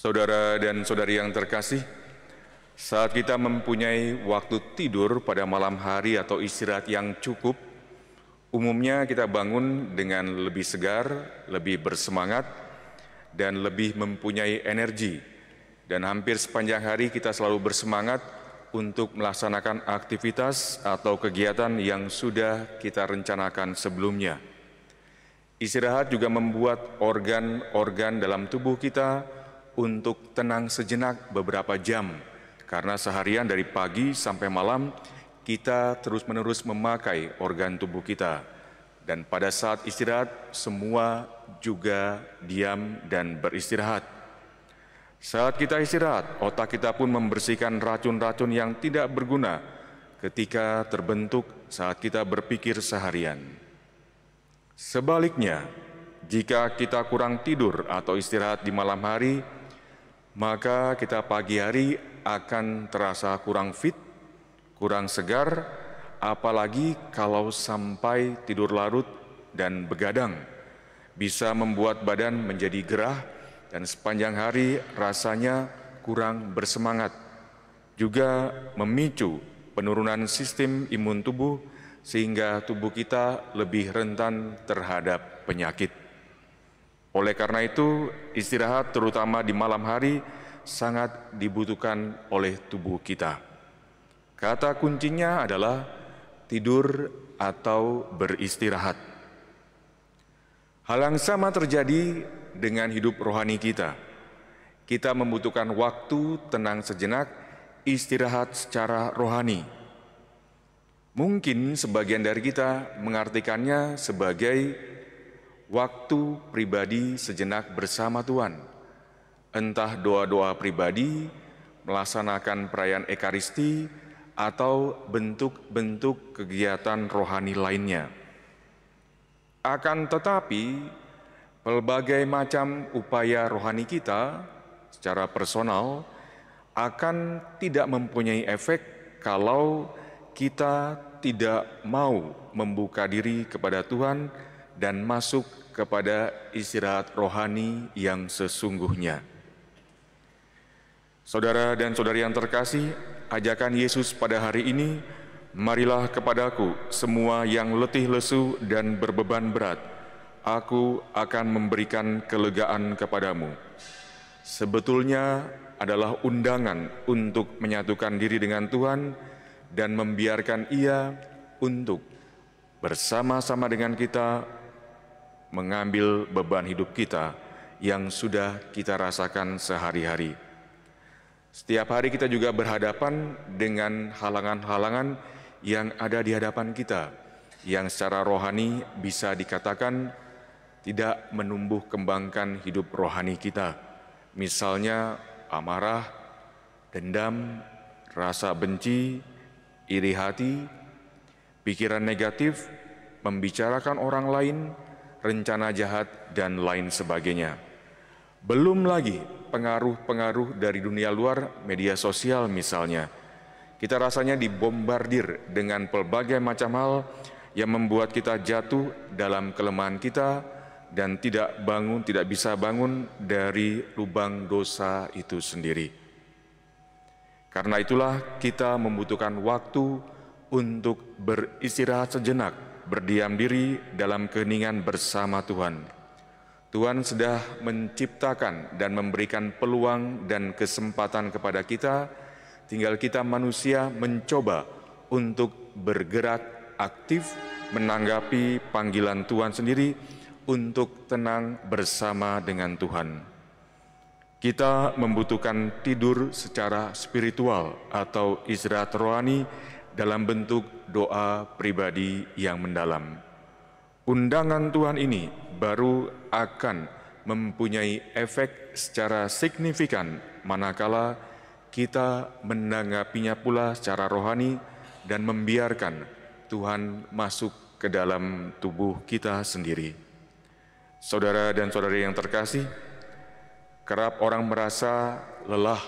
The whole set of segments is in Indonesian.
Saudara dan saudari yang terkasih, saat kita mempunyai waktu tidur pada malam hari atau istirahat yang cukup, umumnya kita bangun dengan lebih segar, lebih bersemangat, dan lebih mempunyai energi. Dan hampir sepanjang hari kita selalu bersemangat untuk melaksanakan aktivitas atau kegiatan yang sudah kita rencanakan sebelumnya. Istirahat juga membuat organ-organ dalam tubuh kita untuk tenang sejenak beberapa jam, karena seharian dari pagi sampai malam kita terus-menerus memakai organ tubuh kita. Dan pada saat istirahat, semua juga diam dan beristirahat. Saat kita istirahat, otak kita pun membersihkan racun-racun yang tidak berguna ketika terbentuk saat kita berpikir seharian. Sebaliknya, jika kita kurang tidur atau istirahat di malam hari, maka kita pagi hari akan terasa kurang fit, kurang segar, apalagi kalau sampai tidur larut dan begadang. Bisa membuat badan menjadi gerah dan sepanjang hari rasanya kurang bersemangat. Juga memicu penurunan sistem imun tubuh sehingga tubuh kita lebih rentan terhadap penyakit. Oleh karena itu, istirahat terutama di malam hari sangat dibutuhkan oleh tubuh kita. Kata kuncinya adalah tidur atau beristirahat. Hal yang sama terjadi dengan hidup rohani kita. Kita membutuhkan waktu tenang sejenak, istirahat secara rohani. Mungkin sebagian dari kita mengartikannya sebagai waktu pribadi sejenak bersama Tuhan. Entah doa-doa pribadi, melaksanakan perayaan Ekaristi, atau bentuk-bentuk kegiatan rohani lainnya. Akan tetapi, berbagai macam upaya rohani kita secara personal akan tidak mempunyai efek kalau kita tidak mau membuka diri kepada Tuhan dan masuk kepada istirahat rohani yang sesungguhnya. Saudara dan saudari yang terkasih, ajakan Yesus pada hari ini, marilah kepadaku semua yang letih lesu dan berbeban berat, aku akan memberikan kelegaan kepadamu. Sebetulnya adalah undangan untuk menyatukan diri dengan Tuhan dan membiarkan Ia untuk bersama-sama dengan kita mengambil beban hidup kita yang sudah kita rasakan sehari-hari. Setiap hari kita juga berhadapan dengan halangan-halangan yang ada di hadapan kita, yang secara rohani bisa dikatakan tidak menumbuh kembangkan hidup rohani kita. Misalnya amarah, dendam, rasa benci, iri hati, pikiran negatif, membicarakan orang lain, rencana jahat, dan lain sebagainya. Belum lagi pengaruh-pengaruh dari dunia luar, media sosial misalnya. Kita rasanya dibombardir dengan pelbagai macam hal yang membuat kita jatuh dalam kelemahan kita dan tidak bisa bangun dari lubang dosa itu sendiri. Karena itulah kita membutuhkan waktu untuk beristirahat sejenak, berdiam diri dalam keheningan bersama Tuhan. Tuhan sudah menciptakan dan memberikan peluang dan kesempatan kepada kita, tinggal kita manusia mencoba untuk bergerak aktif menanggapi panggilan Tuhan sendiri untuk tenang bersama dengan Tuhan. Kita membutuhkan tidur secara spiritual atau istirahat rohani dalam bentuk doa pribadi yang mendalam. Undangan Tuhan ini baru akan mempunyai efek secara signifikan manakala kita menanggapinya pula secara rohani dan membiarkan Tuhan masuk ke dalam tubuh kita sendiri. Saudara dan saudari yang terkasih, kerap orang merasa lelah,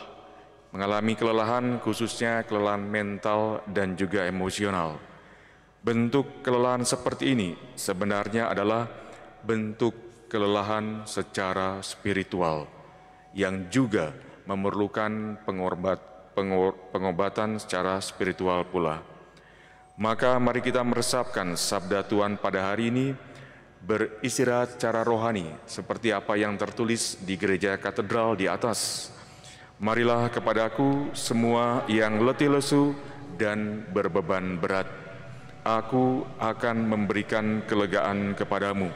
mengalami kelelahan khususnya kelelahan mental dan juga emosional. Bentuk kelelahan seperti ini sebenarnya adalah bentuk kelelahan secara spiritual yang juga memerlukan pengobatan secara spiritual pula. Maka mari kita meresapkan sabda Tuhan pada hari ini, beristirahat secara rohani seperti apa yang tertulis di gereja katedral di atas. Marilah kepadaku semua yang letih lesu dan berbeban berat, aku akan memberikan kelegaan kepadamu.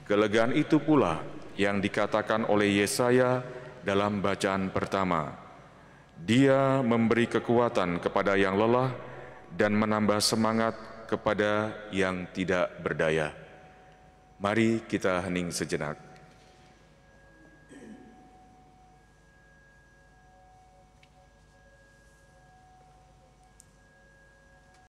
Kelegaan itu pula yang dikatakan oleh Yesaya dalam bacaan pertama. Dia memberi kekuatan kepada yang lelah dan menambah semangat kepada yang tidak berdaya. Mari kita hening sejenak.